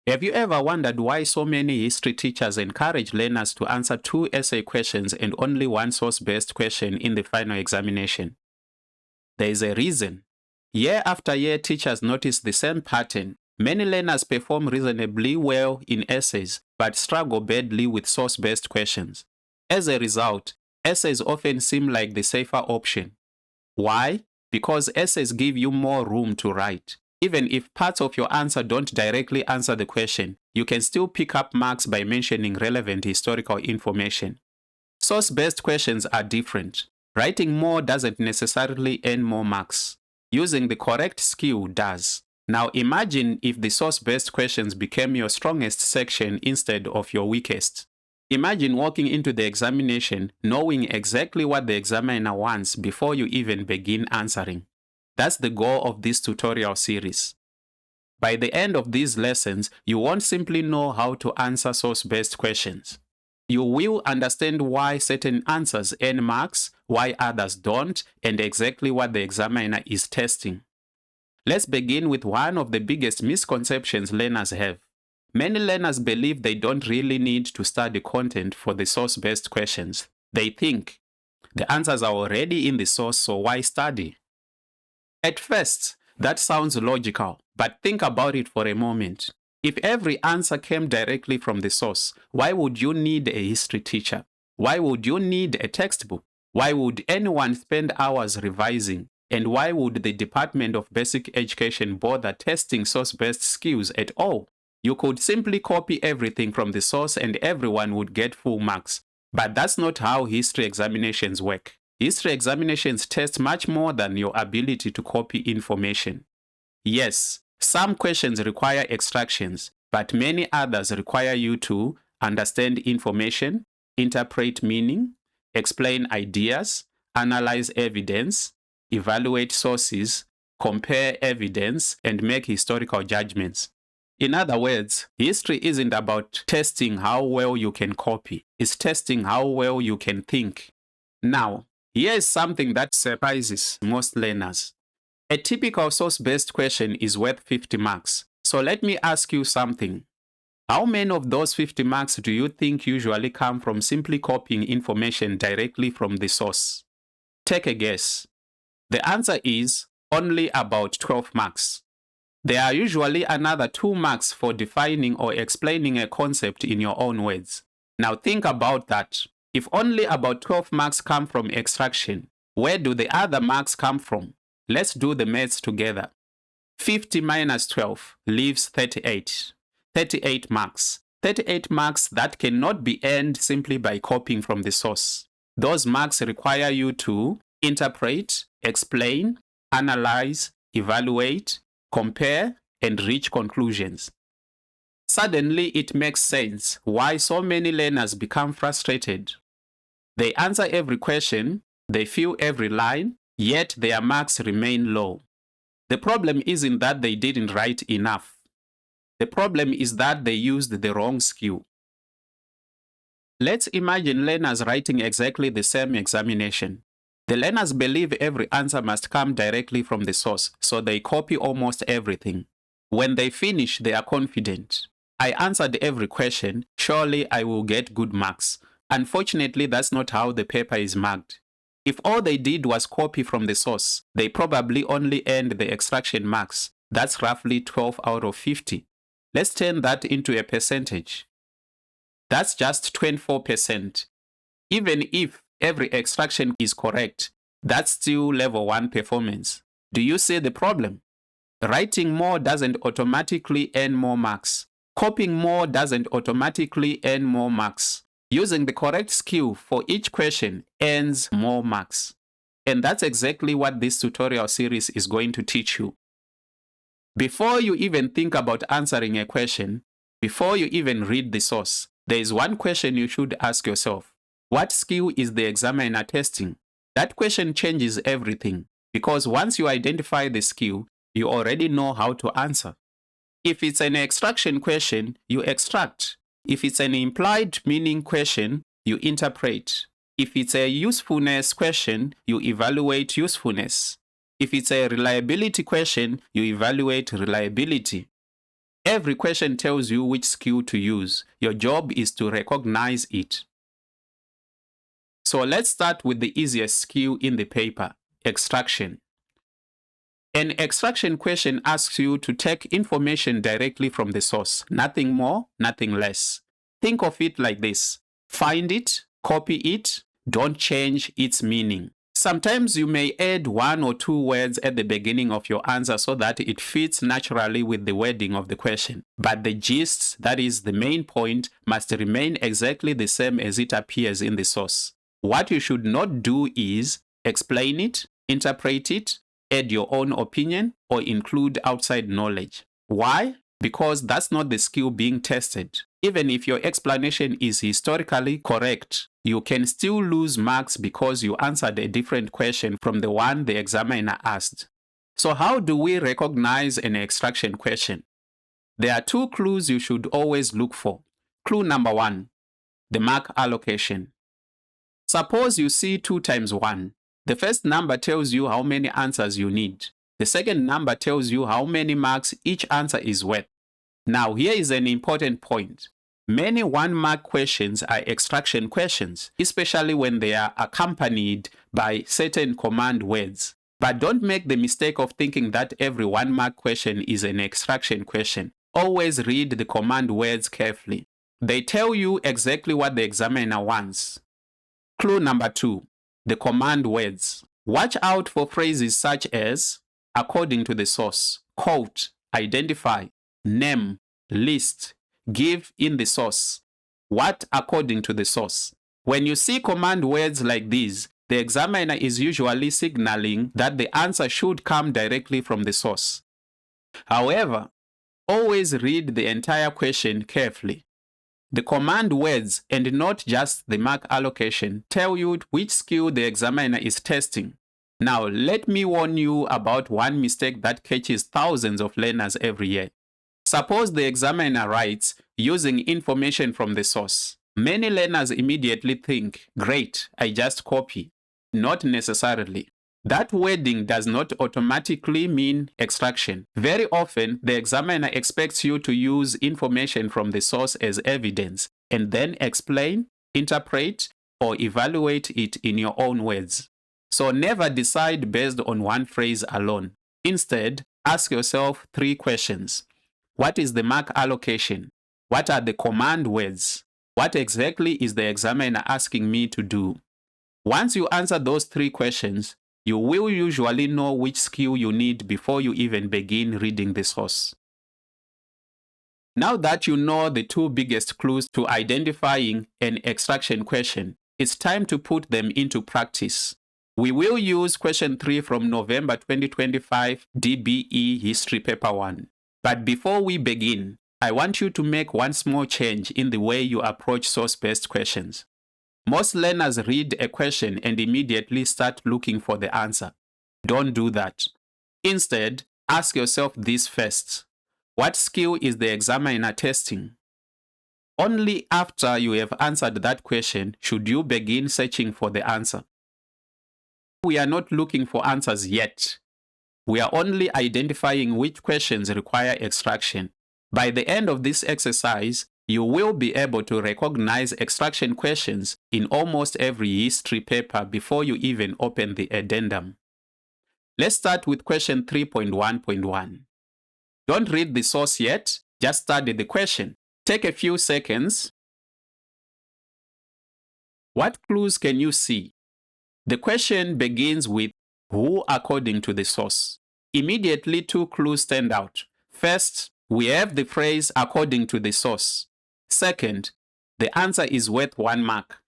Have you ever wondered why so many history teachers encourage learners to answer 2 essay questions and only 1 source-based question in the final examination? There is a reason. Year after year, teachers notice the same pattern. Many learners perform reasonably well in essays, but struggle badly with source-based questions. As a result, essays often seem like the safer option. Why? Because essays give you more room to write. Even if parts of your answer don't directly answer the question, you can still pick up marks by mentioning relevant historical information. Source-based questions are different. Writing more doesn't necessarily earn more marks. Using the correct skill does. Now imagine if the source-based questions became your strongest section instead of your weakest. Imagine walking into the examination knowing exactly what the examiner wants before you even begin answering. That's the goal of this tutorial series. By the end of these lessons, you won't simply know how to answer source-based questions. You will understand why certain answers earn marks, why others don't, and exactly what the examiner is testing. Let's begin with one of the biggest misconceptions learners have. Many learners believe they don't really need to study content for the source-based questions. They think, the answers are already in the source, so why study? At first, that sounds logical, but think about it for a moment. If every answer came directly from the source, why would you need a history teacher? Why would you need a textbook? Why would anyone spend hours revising? And why would the Department of Basic Education bother testing source-based skills at all? You could simply copy everything from the source and everyone would get full marks. But that's not how history examinations work. History examinations test much more than your ability to copy information. Yes, some questions require extractions, but many others require you to understand information, interpret meaning, explain ideas, analyze evidence, evaluate sources, compare evidence, and make historical judgments. In other words, history isn't about testing how well you can copy. It's testing how well you can think. Now, here is something that surprises most learners. A typical source-based question is worth 50 marks. So let me ask you something. How many of those 50 marks do you think usually come from simply copying information directly from the source? Take a guess. The answer is only about 12 marks. There are usually another 2 marks for defining or explaining a concept in your own words. Now think about that. If only about 12 marks come from extraction, where do the other marks come from? Let's do the maths together. 50 minus 12 leaves 38. 38 marks. 38 marks that cannot be earned simply by copying from the source. Those marks require you to interpret, explain, analyze, evaluate, compare, and reach conclusions. Suddenly, it makes sense why so many learners become frustrated. They answer every question, they fill every line, yet their marks remain low. The problem isn't that they didn't write enough. The problem is that they used the wrong skill. Let's imagine learners writing exactly the same examination. The learners believe every answer must come directly from the source, so they copy almost everything. When they finish, they are confident. I answered every question, surely I will get good marks. Unfortunately, that's not how the paper is marked. If all they did was copy from the source, they probably only earned the extraction marks. That's roughly 12 out of 50. Let's turn that into a percentage. That's just 24%. Even if every extraction is correct, that's still level 1 performance. Do you see the problem? Writing more doesn't automatically earn more marks. Copying more doesn't automatically earn more marks. Using the correct skill for each question earns more marks. And that's exactly what this tutorial series is going to teach you. Before you even think about answering a question, before you even read the source, there is one question you should ask yourself. What skill is the examiner testing? That question changes everything, because once you identify the skill, you already know how to answer. If it's an extraction question, you extract. If it's an implied meaning question, you interpret. If it's a usefulness question, you evaluate usefulness. If it's a reliability question, you evaluate reliability. Every question tells you which skill to use. Your job is to recognize it. So let's start with the easiest skill in the paper, extraction. An extraction question asks you to take information directly from the source. Nothing more, nothing less. Think of it like this. Find it, copy it, don't change its meaning. Sometimes you may add 1 or 2 words at the beginning of your answer so that it fits naturally with the wording of the question. But the gist, that is the main point, must remain exactly the same as it appears in the source. What you should not do is explain it, interpret it, add your own opinion, or include outside knowledge. Why? Because that's not the skill being tested. Even if your explanation is historically correct, you can still lose marks because you answered a different question from the one the examiner asked. So how do we recognize an extraction question? There are 2 clues you should always look for. Clue number 1, the mark allocation. Suppose you see 2 times 1. The first number tells you how many answers you need. The second number tells you how many marks each answer is worth. Now here is an important point. Many 1-mark questions are extraction questions, especially when they are accompanied by certain command words. But don't make the mistake of thinking that every 1-mark question is an extraction question. Always read the command words carefully. They tell you exactly what the examiner wants. Clue number 2, the command words. Watch out for phrases such as according to the source, quote, identify, name, list, give in the source. What according to the source? When you see command words like these, the examiner is usually signaling that the answer should come directly from the source. However, always read the entire question carefully. The command words, and not just the mark allocation, tell you which skill the examiner is testing. Now, let me warn you about one mistake that catches thousands of learners every year. Suppose the examiner writes, using information from the source. Many learners immediately think, great, I just copy. Not necessarily. That wording does not automatically mean extraction. Very often, the examiner expects you to use information from the source as evidence, and then explain, interpret, or evaluate it in your own words. So never decide based on one phrase alone. Instead, ask yourself 3 questions. What is the mark allocation? What are the command words? What exactly is the examiner asking me to do? Once you answer those 3 questions, you will usually know which skill you need before you even begin reading the source. Now that you know the 2 biggest clues to identifying an extraction question, it's time to put them into practice. We will use question 3 from November 2025 DBE History Paper 1. But before we begin, I want you to make one small change in the way you approach source-based questions. Most learners read a question and immediately start looking for the answer. Don't do that. Instead, ask yourself this first. What skill is the examiner testing? Only after you have answered that question should you begin searching for the answer. We are not looking for answers yet. We are only identifying which questions require extraction. By the end of this exercise, you will be able to recognize extraction questions in almost every history paper before you even open the addendum. Let's start with question 3.1.1. Don't read the source yet, just study the question. Take a few seconds. What clues can you see? The question begins with who according to the source. Immediately 2 clues stand out. First, we have the phrase according to the source. Second, the answer is worth 1 mark.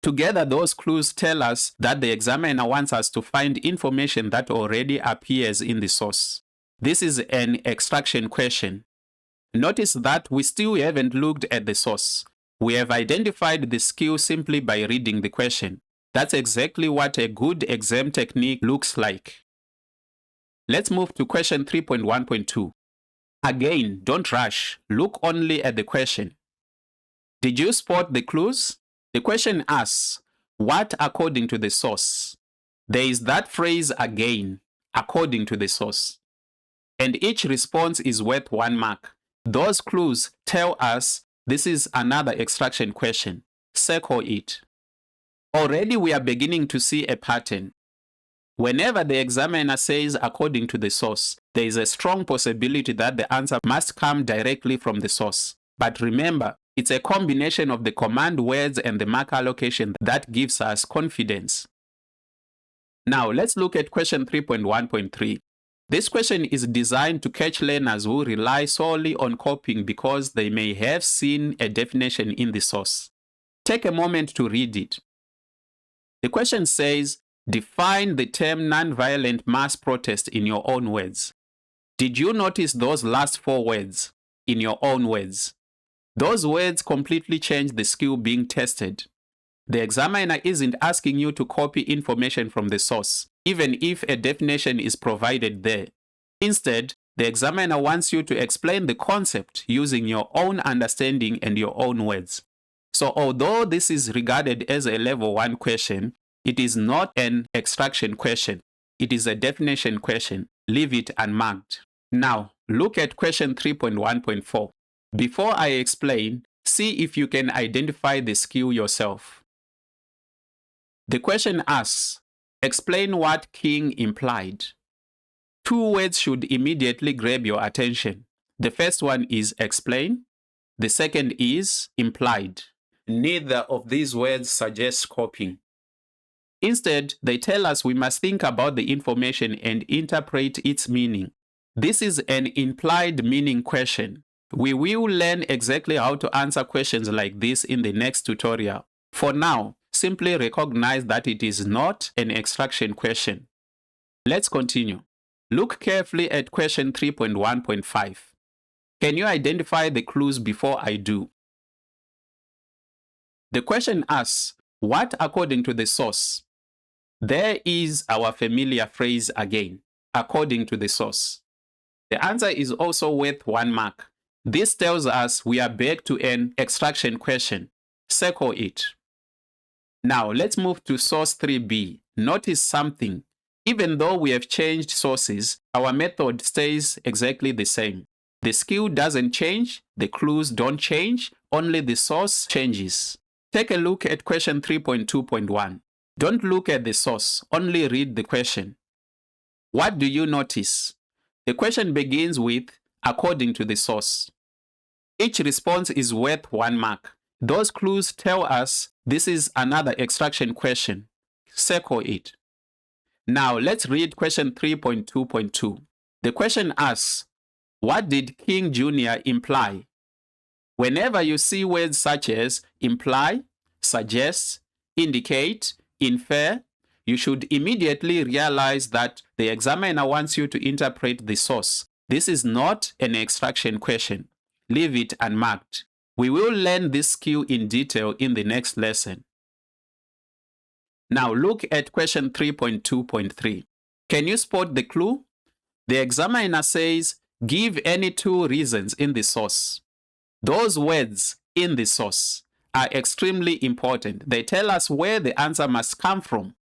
Together, those clues tell us that the examiner wants us to find information that already appears in the source. This is an extraction question. Notice that we still haven't looked at the source. We have identified the skill simply by reading the question. That's exactly what a good exam technique looks like. Let's move to question 3.1.2. Again, don't rush. Look only at the question. Did you spot the clues? The question asks, what according to the source? There is that phrase again, according to the source. And each response is worth 1 mark. Those clues tell us this is another extraction question. Circle it. Already we are beginning to see a pattern. Whenever the examiner says according to the source, there is a strong possibility that the answer must come directly from the source. But remember, it's a combination of the command words and the mark allocation that gives us confidence. Now let's look at question 3.1.3. This question is designed to catch learners who rely solely on copying because they may have seen a definition in the source. Take a moment to read it. The question says, define the term nonviolent mass protest in your own words. Did you notice those last 4 words? In your own words. Those words completely change the skill being tested. The examiner isn't asking you to copy information from the source, even if a definition is provided there. Instead, the examiner wants you to explain the concept using your own understanding and your own words. So although this is regarded as a level 1 question, it is not an extraction question. It is a definition question. Leave it unmarked. Now, look at question 3.1.4. Before I explain, see if you can identify the skill yourself. The question asks, explain what king implied. 2 words should immediately grab your attention. The first one is explain. The second is implied. Neither of these words suggests copying. Instead, they tell us we must think about the information and interpret its meaning. This is an implied meaning question. We will learn exactly how to answer questions like this in the next tutorial. For now, simply recognize that it is not an extraction question. Let's continue. Look carefully at question 3.1.5. Can you identify the clues before I do? The question asks, what according to the source? There is our familiar phrase again, according to the source. The answer is also worth 1 mark. This tells us we are back to an extraction question. Circle it. Now let's move to source 3b. Notice something. Even though we have changed sources, our method stays exactly the same. The skill doesn't change, the clues don't change, only the source changes. Take a look at question 3.2.1. Don't look at the source, only read the question. What do you notice? The question begins with, according to the source. Each response is worth 1 mark. Those clues tell us this is another extraction question. Circle it. Now let's read question 3.2.2. The question asks, what did King Jr. imply? Whenever you see words such as imply, suggest, indicate, infer, you should immediately realize that the examiner wants you to interpret the source. This is not an extraction question. Leave it unmarked. We will learn this skill in detail in the next lesson. Now look at question 3.2.3. Can you spot the clue? The examiner says, give any 2 reasons in the source. Those words, in the source, are extremely important. They tell us where the answer must come from.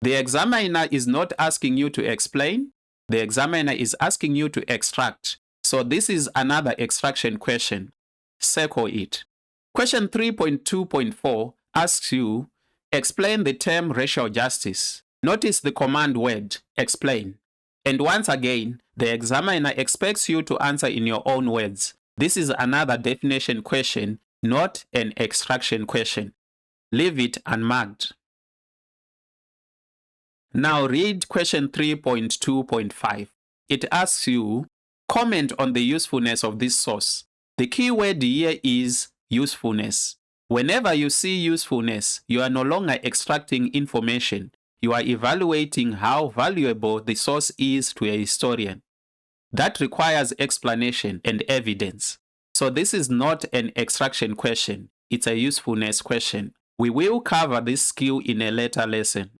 The examiner is not asking you to explain. The examiner is asking you to extract. So this is another extraction question. Circle it. Question 3.2.4 asks you, explain the term racial justice. Notice the command word, explain. And once again, the examiner expects you to answer in your own words. This is another definition question, not an extraction question. Leave it unmarked. Now read question 3.2.5. It asks you, comment on the usefulness of this source. The key word here is usefulness. Whenever you see usefulness, you are no longer extracting information. You are evaluating how valuable the source is to a historian. That requires explanation and evidence. So this is not an extraction question. It's a usefulness question. We will cover this skill in a later lesson.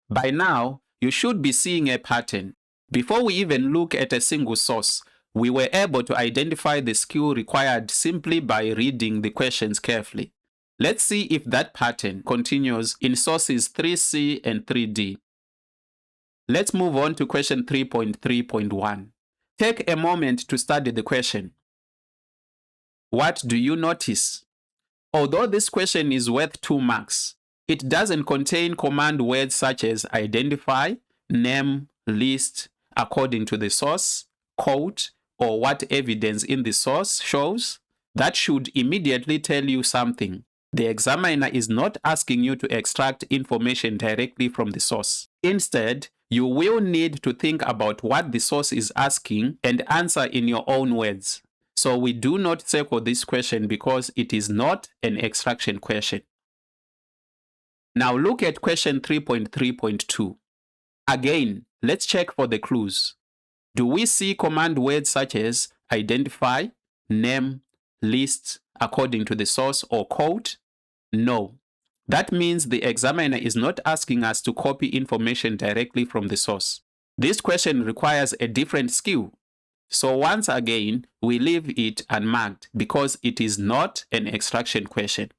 By now, you should be seeing a pattern. Before we even look at a single source, we were able to identify the skill required simply by reading the questions carefully. Let's see if that pattern continues in sources 3C and 3D. Let's move on to question 3.3.1. Take a moment to study the question. What do you notice? Although this question is worth 2 marks, it doesn't contain command words such as identify, name, list, according to the source, quote, or what evidence in the source shows. That should immediately tell you something. The examiner is not asking you to extract information directly from the source. Instead, you will need to think about what the source is asking and answer in your own words. So we do not circle this question because it is not an extraction question. Now look at question 3.3.2. Again, let's check for the clues. Do we see command words such as identify, name, list, according to the source, or quote? No. That means the examiner is not asking us to copy information directly from the source. This question requires a different skill. So once again, we leave it unmarked because it is not an extraction question.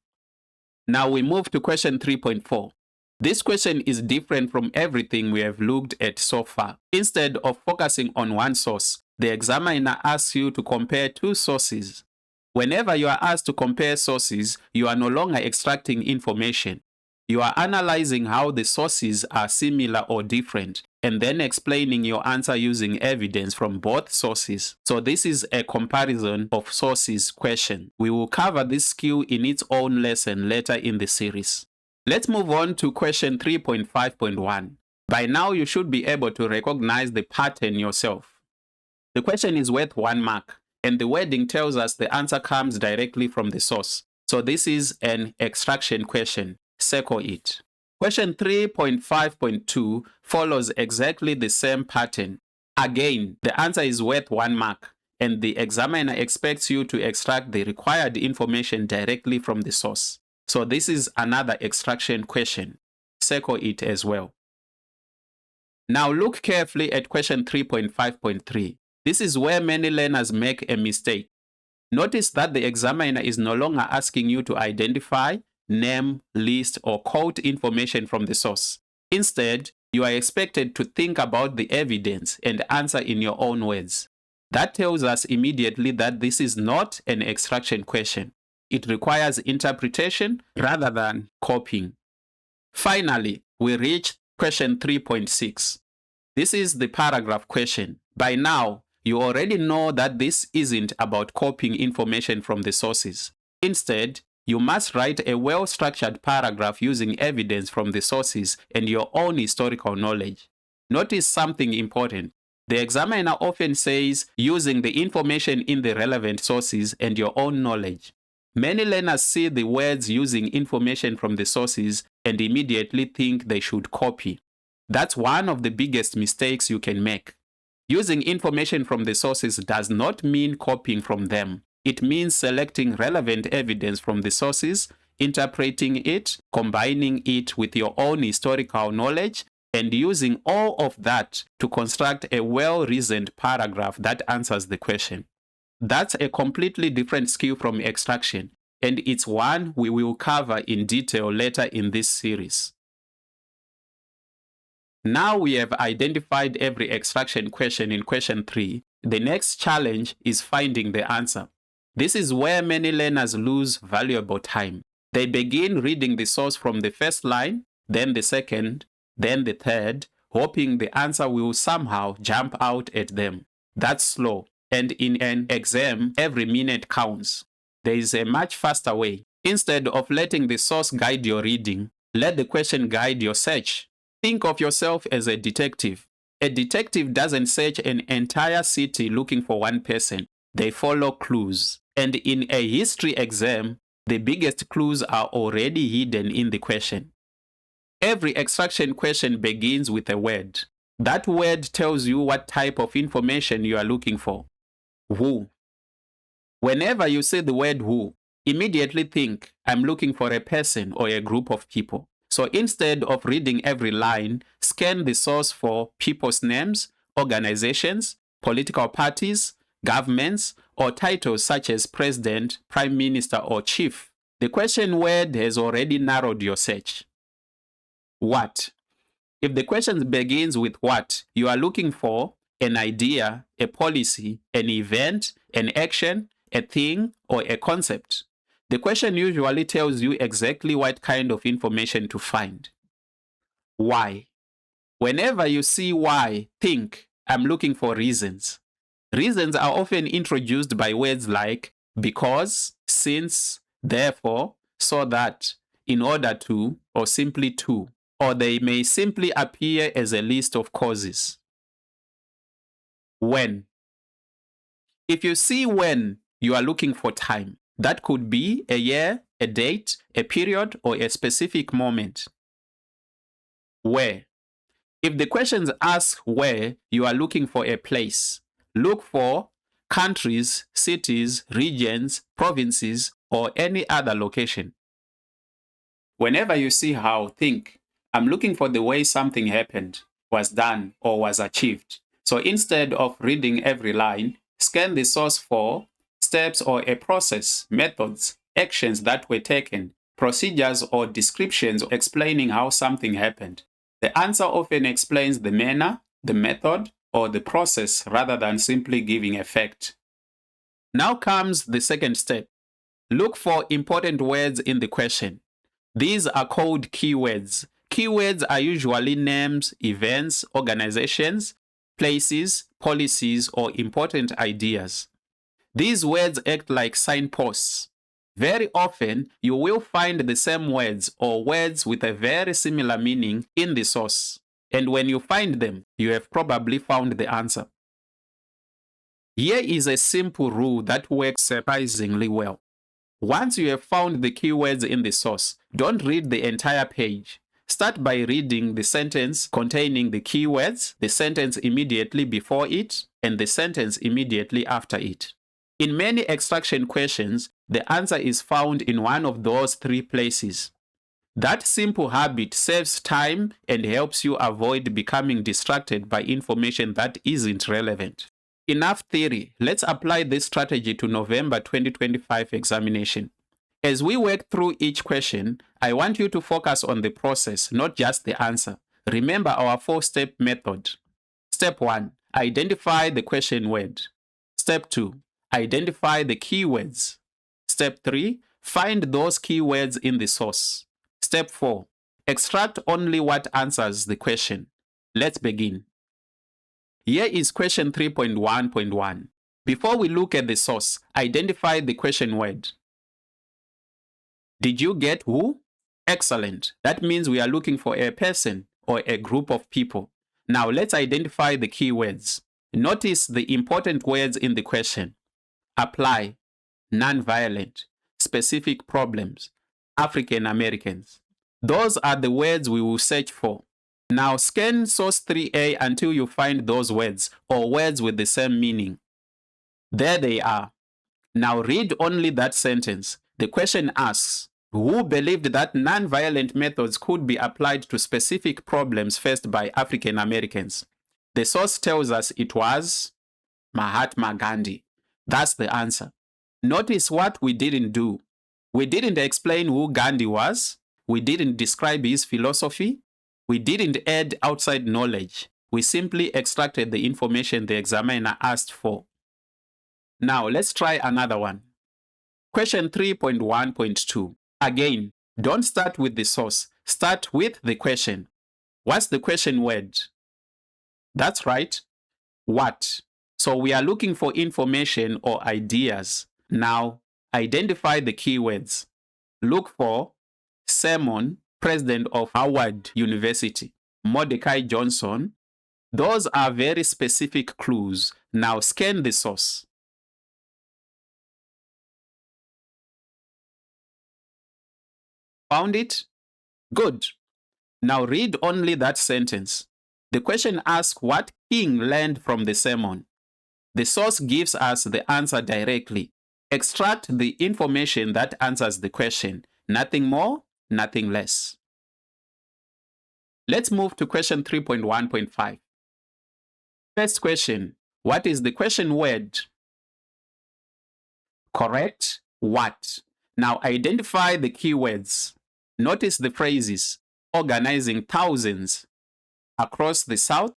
Now we move to question 3.4. This question is different from everything we have looked at so far. Instead of focusing on one source, the examiner asks you to compare 2 sources. Whenever you are asked to compare sources, you are no longer extracting information. You are analyzing how the sources are similar or different, and then explaining your answer using evidence from both sources. So this is a comparison of sources question. We will cover this skill in its own lesson later in the series. Let's move on to question 3.5.1. By now, you should be able to recognize the pattern yourself. The question is worth 1 mark, and the wording tells us the answer comes directly from the source. So this is an extraction question. Circle it. Question 3.5.2 follows exactly the same pattern. Again, the answer is worth 1 mark, and the examiner expects you to extract the required information directly from the source. So this is another extraction question. Circle it as well. Now look carefully at question 3.5.3. This is where many learners make a mistake. Notice that the examiner is no longer asking you to identify, name, list, or quote information from the source. Instead, you are expected to think about the evidence and answer in your own words. That tells us immediately that this is not an extraction question. It requires interpretation rather than copying. Finally, we reach question 3.6. This is the paragraph question. By now, you already know that this isn't about copying information from the sources. Instead, you must write a well-structured paragraph using evidence from the sources and your own historical knowledge. Notice something important. The examiner often says using the information in the relevant sources and your own knowledge. Many learners see the words using information from the sources and immediately think they should copy. That's one of the biggest mistakes you can make. Using information from the sources does not mean copying from them. It means selecting relevant evidence from the sources, interpreting it, combining it with your own historical knowledge, and using all of that to construct a well-reasoned paragraph that answers the question. That's a completely different skill from extraction, and it's one we will cover in detail later in this series. Now we have identified every extraction question in question 3. The next challenge is finding the answer. This is where many learners lose valuable time. They begin reading the source from the first line, then the second, then the third, hoping the answer will somehow jump out at them. That's slow, and in an exam, every minute counts. There is a much faster way. Instead of letting the source guide your reading, let the question guide your search. Think of yourself as a detective. A detective doesn't search an entire city looking for one person. They follow clues. And in a history exam, the biggest clues are already hidden in the question. Every extraction question begins with a word. That word tells you what type of information you are looking for. Who. Whenever you say the word who, immediately think, I'm looking for a person or a group of people. So instead of reading every line, scan the source for people's names, organizations, political parties, governments, or titles such as president, prime minister, or chief. The question word has already narrowed your search. What? If the question begins with what, you are looking for an idea, a policy, an event, an action, a thing, or a concept. The question usually tells you exactly what kind of information to find. Why? Whenever you see why, think, I'm looking for reasons. Reasons are often introduced by words like because, since, therefore, so that, in order to, or simply to, or they may simply appear as a list of causes. When? If you see when, you are looking for time. That could be a year, a date, a period, or a specific moment. Where? If the questions ask where, you are looking for a place. Look for countries, cities, regions, provinces, or any other location. Whenever you see how, think, I'm looking for the way something happened, was done, or was achieved. So instead of reading every line, scan the source for steps or a process, methods, actions that were taken, procedures or descriptions explaining how something happened. The answer often explains the manner, the method, or the process rather than simply giving a fact. Now comes the second step. Look for important words in the question. These are called keywords. Keywords are usually names, events, organizations, places, policies, or important ideas. These words act like signposts. Very often, you will find the same words or words with a very similar meaning in the source. And when you find them, you have probably found the answer. Here is a simple rule that works surprisingly well. Once you have found the keywords in the source, don't read the entire page. Start by reading the sentence containing the keywords, the sentence immediately before it, and the sentence immediately after it. In many extraction questions, the answer is found in one of those three places. That simple habit saves time and helps you avoid becoming distracted by information that isn't relevant. Enough theory. Let's apply this strategy to November 2025 examination. As we work through each question, I want you to focus on the process, not just the answer. Remember our 4-step method. Step 1. Identify the question word. Step 2. Identify the keywords. Step 3. Find those keywords in the source. Step 4. Extract only what answers the question. Let's begin. Here is question 3.1.1. Before we look at the source, identify the question word. Did you get who? Excellent. That means we are looking for a person or a group of people. Now let's identify the keywords. Notice the important words in the question. Apply, non-violent, specific problems, African Americans. Those are the words we will search for. Now scan source 3A until you find those words or words with the same meaning. There they are. Now read only that sentence. The question asks, who believed that non-violent methods could be applied to specific problems faced by African Americans? The source tells us it was Mahatma Gandhi. That's the answer. Notice what we didn't do. We didn't explain who Gandhi was. We didn't describe his philosophy. We didn't add outside knowledge. We simply extracted the information the examiner asked for. Now let's try another one. Question 3.1.2. Again, don't start with the source. Start with the question. What's the question word? That's right. What? So we are looking for information or ideas. Now, identify the keywords. Look for sermon, president of Howard University, Mordecai Johnson. Those are very specific clues. Now scan the source. Found it? Good. Now read only that sentence. The question asks what king learned from the sermon. The source gives us the answer directly. Extract the information that answers the question. Nothing more, nothing less. Let's move to question 3.1.5. First question. What is the question word? Correct. What? Now identify the keywords. Notice the phrases. Organizing thousands across the South,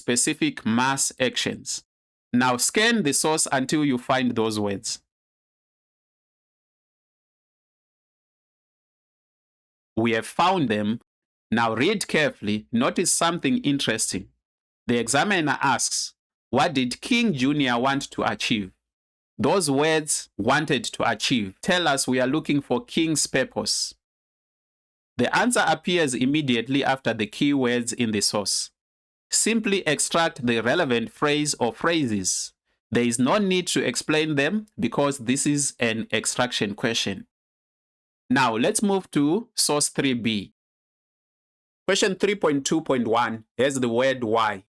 specific mass actions. Now scan the source until you find those words. We have found them. Now read carefully. Notice something interesting. The examiner asks, what did King Jr. want to achieve? Those words, wanted to achieve, tell us we are looking for King's purpose. The answer appears immediately after the keywords in the source. Simply extract the relevant phrase or phrases. There is no need to explain them because this is an extraction question. Now let's move to source 3b. Question 3.2.1 has the word why.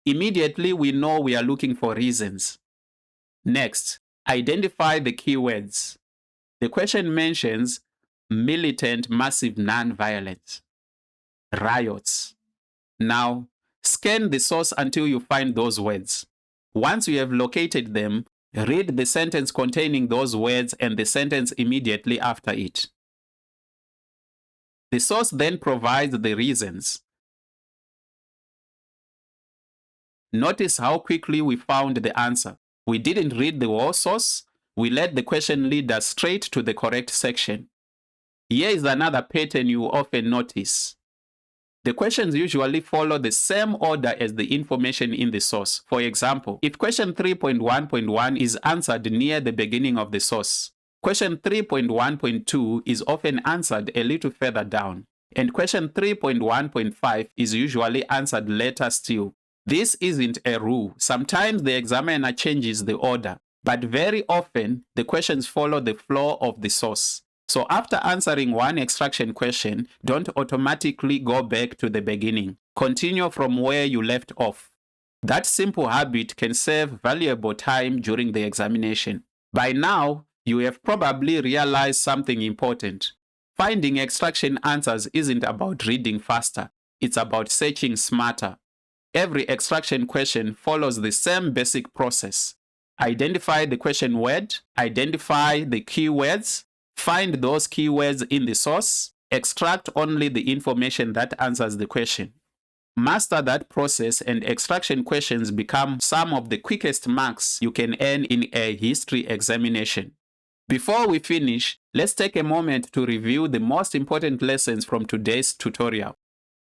Immediately we know we are looking for reasons. Next, identify the keywords. The question mentions militant massive non-violence, riots. Now, scan the source until you find those words. Once you have located them, read the sentence containing those words and the sentence immediately after it. The source then provides the reasons. Notice how quickly we found the answer. We didn't read the whole source. We let the question lead us straight to the correct section. Here is another pattern you often notice. The questions usually follow the same order as the information in the source. For example, if question 3.1.1 is answered near the beginning of the source, question 3.1.2 is often answered a little further down, and question 3.1.5 is usually answered later still. This isn't a rule. Sometimes the examiner changes the order, but very often the questions follow the flow of the source. So after answering one extraction question, don't automatically go back to the beginning. Continue from where you left off. That simple habit can save valuable time during the examination. By now, you have probably realized something important. Finding extraction answers isn't about reading faster. It's about searching smarter. Every extraction question follows the same basic process. Identify the question word, identify the keywords, find those keywords in the source, extract only the information that answers the question. Master that process and extraction questions become some of the quickest marks you can earn in a history examination. Before we finish, let's take a moment to review the most important lessons from today's tutorial.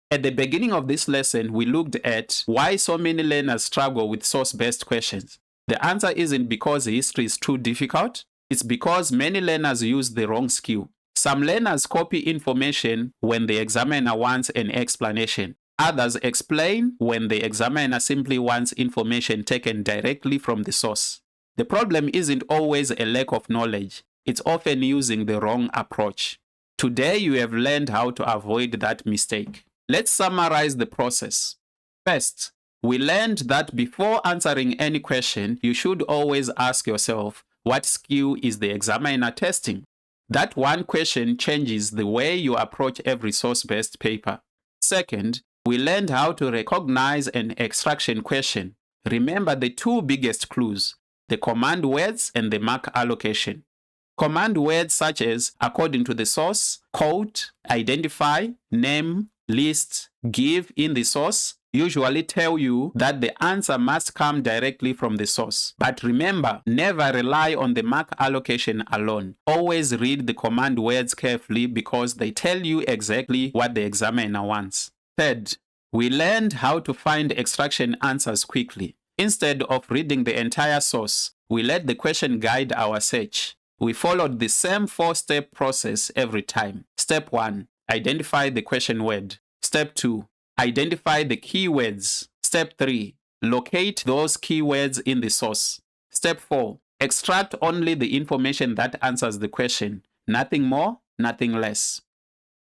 At the beginning of this lesson, we looked at why so many learners struggle with source-based questions. The answer isn't because history is too difficult. It's because many learners use the wrong skill. Some learners copy information when the examiner wants an explanation. Others explain when the examiner simply wants information taken directly from the source. The problem isn't always a lack of knowledge. It's often using the wrong approach. Today, you have learned how to avoid that mistake. Let's summarize the process. First, we learned that before answering any question, you should always ask yourself, what skill is the examiner testing? That one question changes the way you approach every source-based paper. Second, we learned how to recognize an extraction question. Remember the two biggest clues, the command words and the mark allocation. Command words such as according to the source, quote, identify, name, list, give in the source usually tell you that the answer must come directly from the source. But remember, never rely on the mark allocation alone. Always read the command words carefully because they tell you exactly what the examiner wants. Third, we learned how to find extraction answers quickly. Instead of reading the entire source, we let the question guide our search. We followed the same four-step process every time. Step 1. Identify the question word. Step 2. Identify the keywords. Step 3. Locate those keywords in the source. Step 4. Extract only the information that answers the question. Nothing more, nothing less.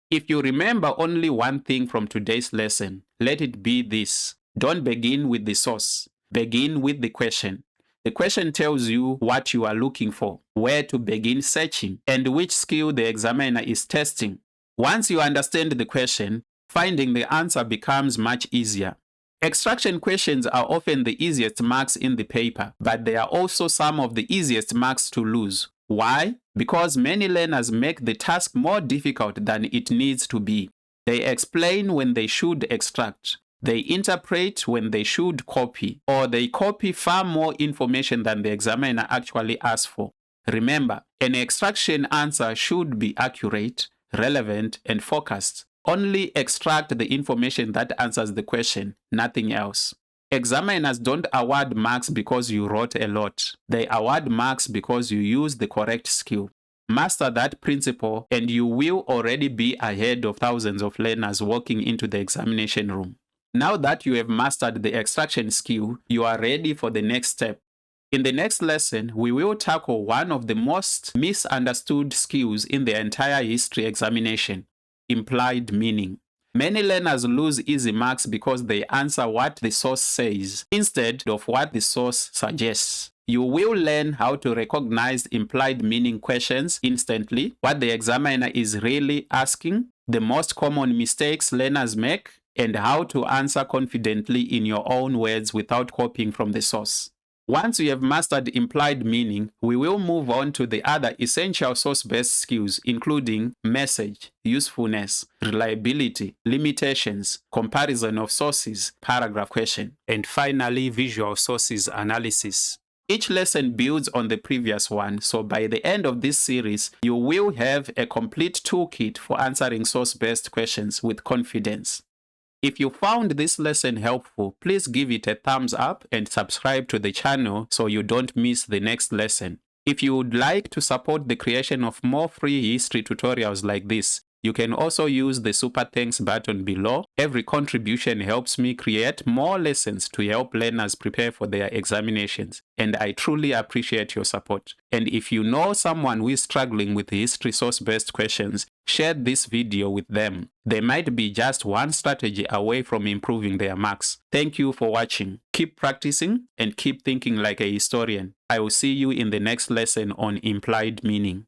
If you remember only one thing from today's lesson, let it be this. Don't begin with the source. Begin with the question. The question tells you what you are looking for, where to begin searching, and which skill the examiner is testing. Once you understand the question, finding the answer becomes much easier. Extraction questions are often the easiest marks in the paper, but they are also some of the easiest marks to lose. Why? Because many learners make the task more difficult than it needs to be. They explain when they should extract. They interpret when they should copy, or they copy far more information than the examiner actually asked for. Remember, an extraction answer should be accurate, relevant, and focused. Only extract the information that answers the question, nothing else. Examiners don't award marks because you wrote a lot. They award marks because you used the correct skill. Master that principle and you will already be ahead of thousands of learners walking into the examination room. Now that you have mastered the extraction skill, you are ready for the next step. In the next lesson, we will tackle one of the most misunderstood skills in the entire history examination: implied meaning. Many learners lose easy marks because they answer what the source says instead of what the source suggests. You will learn how to recognize implied meaning questions instantly, what the examiner is really asking, the most common mistakes learners make, and how to answer confidently in your own words without copying from the source. Once you have mastered implied meaning, we will move on to the other essential source-based skills, including message, usefulness, reliability, limitations, comparison of sources, paragraph question, and finally, visual sources analysis. Each lesson builds on the previous one, so by the end of this series, you will have a complete toolkit for answering source-based questions with confidence. If you found this lesson helpful, please give it a thumbs up and subscribe to the channel so you don't miss the next lesson. If you would like to support the creation of more free history tutorials like this, you can also use the Super Thanks button below. Every contribution helps me create more lessons to help learners prepare for their examinations, and I truly appreciate your support. And if you know someone who is struggling with history source-based questions, share this video with them. They might be just one strategy away from improving their marks. Thank you for watching. Keep practicing and keep thinking like a historian. I will see you in the next lesson on implied meaning.